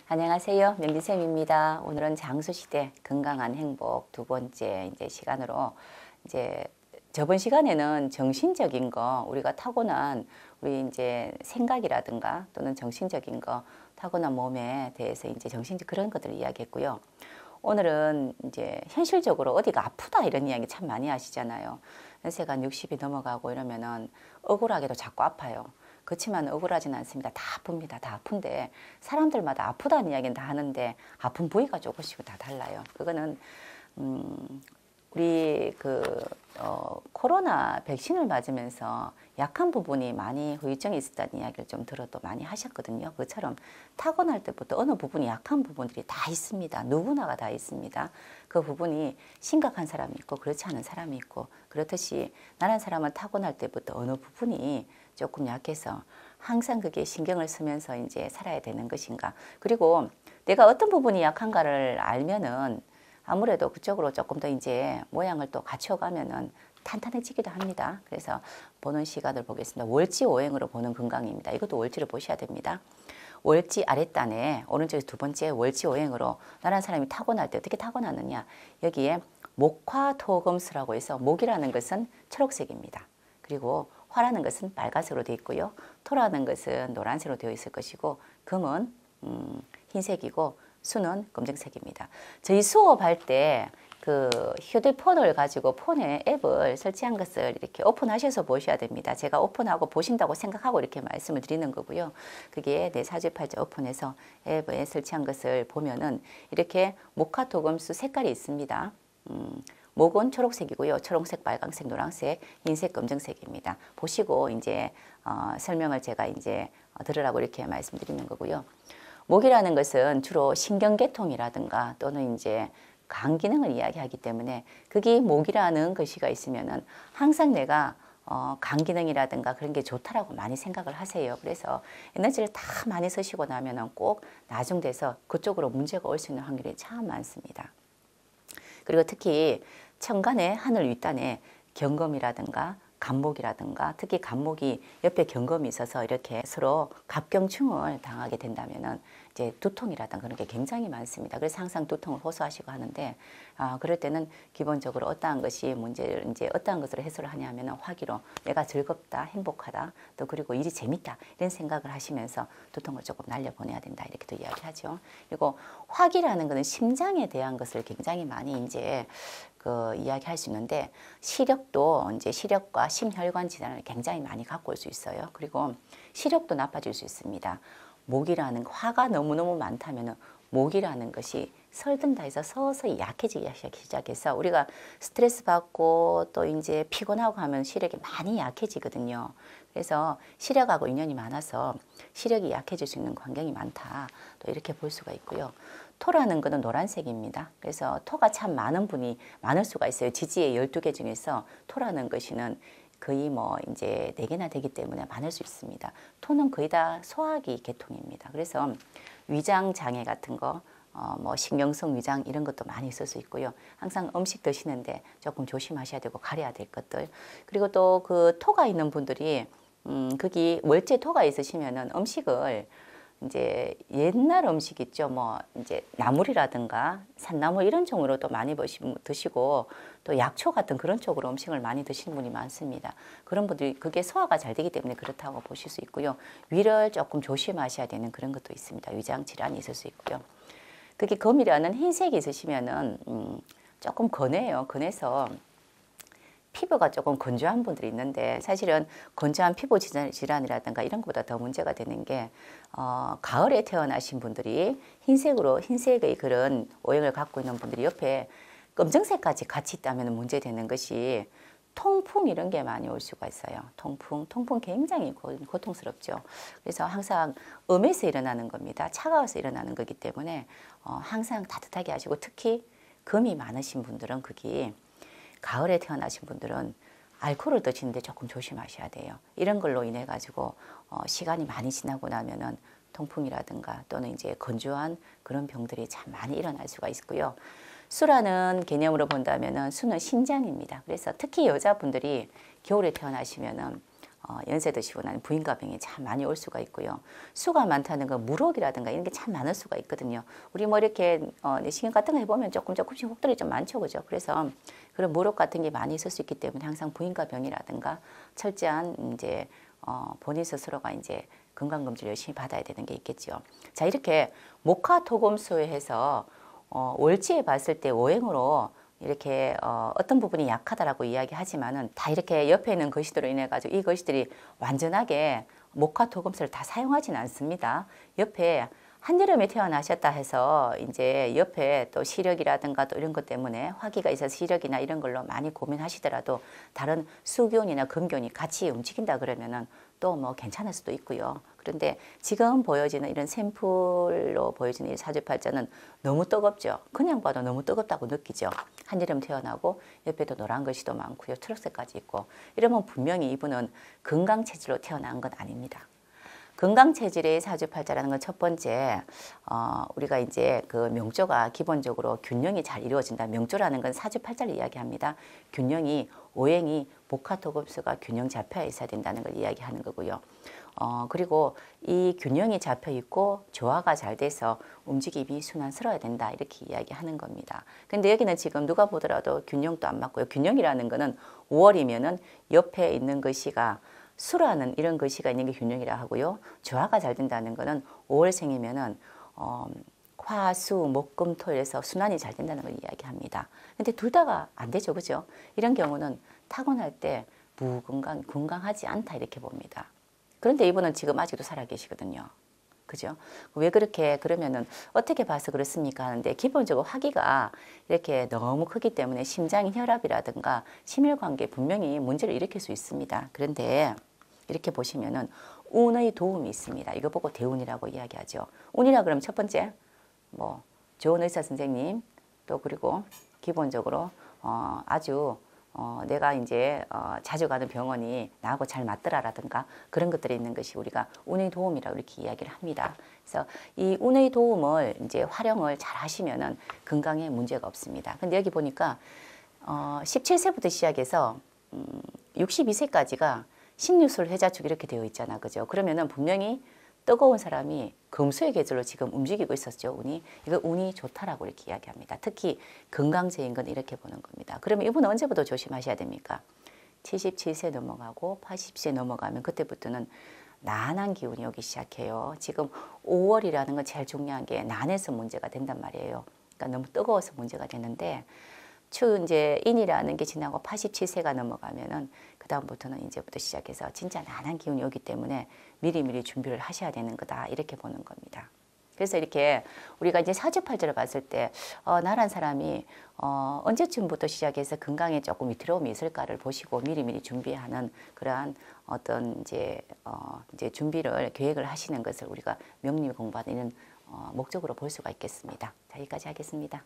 안녕하세요. 명기쌤입니다. 오늘은 장수시대 건강한 행복 두 번째 시간으로 저번 시간에는 정신적인 거 우리가 타고난 우리 생각이라든가 또는 정신적인 거 타고난 몸에 대해서 정신적 그런 것들을 이야기했고요. 오늘은 현실적으로 어디가 아프다 이런 이야기 참 많이 하시잖아요. 연세가 60이 넘어가고 이러면은 억울하게도 자꾸 아파요. 그렇지만 억울하진 않습니다. 다 아픕니다. 다 아픈데 사람들마다 아프다는 이야기는 다 하는데 아픈 부위가 조금씩 다 달라요. 그거는 우리 코로나 백신을 맞으면서 약한 부분이 많이 후유증이 있었다는 이야기를 좀 들어도 많이 하셨거든요. 그처럼 타고날 때부터 어느 부분이 약한 부분들이 다 있습니다. 누구나가 다 있습니다. 그 부분이 심각한 사람이 있고 그렇지 않은 사람이 있고, 그렇듯이 나란 사람은 타고날 때부터 어느 부분이 조금 약해서 항상 그게 신경을 쓰면서 살아야 되는 것인가. 그리고 내가 어떤 부분이 약한가를 알면은 아무래도 그쪽으로 조금 더 모양을 또 갖춰가면은 탄탄해지기도 합니다. 그래서 보는 시간을 보겠습니다. 월지오행으로 보는 건강입니다. 이것도 월지를 보셔야 됩니다. 월지 아랫단에 오른쪽에 두 번째 월지오행으로 나란 사람이 타고날 때 어떻게 타고났느냐. 여기에 목화토금수라고 해서 목이라는 것은 초록색입니다. 그리고 화라는 것은 빨간색으로 되어 있고요. 토라는 것은 노란색으로 되어 있을 것이고, 금은 흰색이고 수는 검정색입니다. 저희 수업할 때 그 휴대폰을 가지고 폰에 앱을 설치한 것을 이렇게 오픈하셔서 보셔야 됩니다. 제가 오픈하고 보신다고 생각하고 이렇게 말씀을 드리는 거고요. 그게 내 사주팔자 오픈해서 앱에 설치한 것을 보면은 이렇게 목화토금수 색깔이 있습니다. 목은 초록색이고요. 초록색, 빨강색, 노란색, 흰색, 검정색입니다. 보시고 설명을 제가 들으라고 이렇게 말씀드리는 거고요. 목이라는 것은 주로 신경계통이라든가 또는 간 기능을 이야기하기 때문에 그게 목이라는 것이가 있으면은 항상 내가 간 기능이라든가 그런 게 좋다라고 많이 생각을 하세요. 그래서 에너지를 다 많이 쓰시고 나면은 꼭 나중 돼서 그쪽으로 문제가 올 수 있는 확률이 참 많습니다. 그리고 특히 천간의 하늘 윗단에 경금이라든가 간목이라든가, 특히 간목이 옆에 경금이 있어서 이렇게 서로 갑경충을 당하게 된다면은 두통이라든가 그런 게 굉장히 많습니다. 그래서 항상 두통을 호소하시고 하는데, 그럴 때는 기본적으로 어떠한 것이 문제를 어떠한 것으로 해소를 하냐면은 화기로 내가 즐겁다, 행복하다, 또 그리고 일이 재밌다 이런 생각을 하시면서 두통을 조금 날려보내야 된다 이렇게도 이야기하죠. 그리고 화기라는 것은 심장에 대한 것을 굉장히 많이 이야기할 수 있는데, 시력도 시력과 심혈관 질환을 굉장히 많이 갖고 올 수 있어요. 그리고 시력도 나빠질 수 있습니다. 목이라는 화가 너무너무 많다면 목이라는 것이 설든다 해서 서서히 약해지기 시작해서 우리가 스트레스 받고 또 피곤하고 하면 시력이 많이 약해지거든요. 그래서 시력하고 인연이 많아서 시력이 약해질 수 있는 환경이 많다, 또 이렇게 볼 수가 있고요. 토라는 것은 노란색입니다. 그래서 토가 참 많은 분이 많을 수가 있어요. 지지의 12개 중에서 토라는 것이는 거의 4개나 되기 때문에 많을 수 있습니다. 토는 거의 다 소화기 계통입니다. 그래서 위장 장애 같은 거, 신경성 위장 이런 것도 많이 있을 수 있고요. 항상 음식 드시는데 조금 조심하셔야 되고 가려야 될 것들. 그리고 또 그 토가 있는 분들이 거기 월제 토가 있으시면은 음식을 옛날 음식 있죠. 나물이라든가 산나물 이런 종으로도 많이 드시고, 또 약초 같은 그런 쪽으로 음식을 많이 드시는 분이 많습니다. 그런 분들이 그게 소화가 잘 되기 때문에 그렇다고 보실 수 있고요. 위를 조금 조심하셔야 되는 그런 것도 있습니다. 위장 질환이 있을 수 있고요. 그게 금이라는 흰색이 있으시면은 조금 건해요. 건해서 피부가 조금 건조한 분들이 있는데, 사실은 건조한 피부 질환이라든가 이런 것보다 더 문제가 되는 게 가을에 태어나신 분들이 흰색의 그런 오행을 갖고 있는 분들이 옆에 검정색까지 같이 있다면 문제되는 것이 통풍 이런 게 많이 올 수가 있어요. 통풍 굉장히 고통스럽죠. 그래서 항상 음에서 일어나는 겁니다. 차가워서 일어나는 거기 때문에 항상 따뜻하게 하시고, 특히 금이 많으신 분들은 그게 가을에 태어나신 분들은 알코올을 드시는데 조금 조심하셔야 돼요. 이런 걸로 인해 가지고 시간이 많이 지나고 나면은 통풍이라든가 또는 건조한 그런 병들이 참 많이 일어날 수가 있고요. 수라는 개념으로 본다면은 수는 신장입니다. 그래서 특히 여자분들이 겨울에 태어나시면은 연세 드시고 나면 부인과병이 참 많이 올 수가 있고요. 수가 많다는 건 무록이라든가 이런 게 참 많을 수가 있거든요. 우리 뭐 이렇게 내시경 같은 거 해보면 조금씩 혹들이 좀 많죠, 그죠? 그래서 그런 무록 같은 게 많이 있을 수 있기 때문에 항상 부인과병이라든가 철저한 이제 본인 스스로가 이제 건강검진을 열심히 받아야 되는 게 있겠죠. 자, 이렇게 목화토금수에 해서 월지에 봤을 때 오행으로 이렇게 어떤 부분이 약하다라고 이야기하지만은 다 이렇게 옆에 있는 거시들로 인해 가지고 이 거시들이 완전하게 목화토금수를 다 사용하지는 않습니다. 옆에 한여름에 태어나셨다 해서 이제 옆에 또 시력이라든가 또 이런 것 때문에 화기가 있어서 시력이나 이런 걸로 많이 고민하시더라도 다른 수기운이나 금기운이 같이 움직인다 그러면은 또 뭐 괜찮을 수도 있고요. 그런데 지금 보여지는 이런 샘플로 보여지는 이 사주팔자는 너무 뜨겁죠. 그냥 봐도 너무 뜨겁다고 느끼죠. 한여름 태어나고 옆에도 노란 글씨도 많고요. 초록색까지 있고 이러면 분명히 이분은 건강체질로 태어난 건 아닙니다. 건강체질의 사주팔자라는 건 첫 번째, 우리가 이제 그 명조가 기본적으로 균형이 잘 이루어진다. 명조라는 건 사주팔자를 이야기합니다. 균형이, 오행이, 목화토금수가 균형 잡혀 있어야 된다는 걸 이야기하는 거고요. 그리고 이 균형이 잡혀 있고 조화가 잘 돼서 움직임이 순환스러워야 된다. 이렇게 이야기하는 겁니다. 근데 여기는 지금 누가 보더라도 균형도 안 맞고요. 균형이라는 거는 5월이면은 옆에 있는 것이가 수라는 이런 글씨가 있는 게 균형이라 하고요. 조화가 잘 된다는 거는 5월생이면은 화, 수, 목, 금, 토일에서 순환이 잘 된다는 걸 이야기합니다. 근데 둘 다가 안 되죠. 그죠? 이런 경우는 타고날 때 건강하지 않다 이렇게 봅니다. 그런데 이분은 지금 아직도 살아 계시거든요. 그죠? 왜 그렇게 그러면은 어떻게 봐서 그렇습니까 하는데 기본적으로 화기가 이렇게 너무 크기 때문에 심장 혈압이라든가 심혈관계에 분명히 문제를 일으킬 수 있습니다. 그런데 이렇게 보시면은 운의 도움이 있습니다. 이거 보고 대운이라고 이야기하죠. 운이라 그러면 첫 번째 뭐 좋은 의사 선생님 또 그리고 기본적으로 아주 내가 이제 자주 가는 병원이 나하고 잘 맞더라라든가 그런 것들이 있는 것이 우리가 운의 도움이라고 이렇게 이야기를 합니다. 그래서 이 운의 도움을 이제 활용을 잘 하시면은 건강에 문제가 없습니다. 근데 여기 보니까 17세부터 시작해서 62세까지가 신유술 회자축 이렇게 되어 있잖아. 그죠? 그러면은 분명히 뜨거운 사람이 금수의 계절로 지금 움직이고 있었죠. 운이. 이거 운이 좋다라고 이렇게 이야기합니다. 특히 건강제인 건 이렇게 보는 겁니다. 그러면 이분은 언제부터 조심하셔야 됩니까? 77세 넘어가고 80세 넘어가면 그때부터는 난한 기운이 오기 시작해요. 지금 5월이라는 건 제일 중요한 게 난에서 문제가 된단 말이에요. 그러니까 너무 뜨거워서 문제가 되는데 이제 인이라는 게 지나고 87세가 넘어가면은 그다음부터는 이제부터 시작해서 진짜 난한 기운이 오기 때문에 미리미리 준비를 하셔야 되는 거다. 이렇게 보는 겁니다. 그래서 이렇게 우리가 이제 사주팔자를 봤을 때 나란 사람이 언제쯤부터 시작해서 건강에 조금 위태로움이 있을까를 보시고 미리미리 준비하는 그러한 어떤 이제 준비를 계획을 하시는 것을 우리가 명리 공부하는 목적으로 볼 수가 있겠습니다. 자, 여기까지 하겠습니다.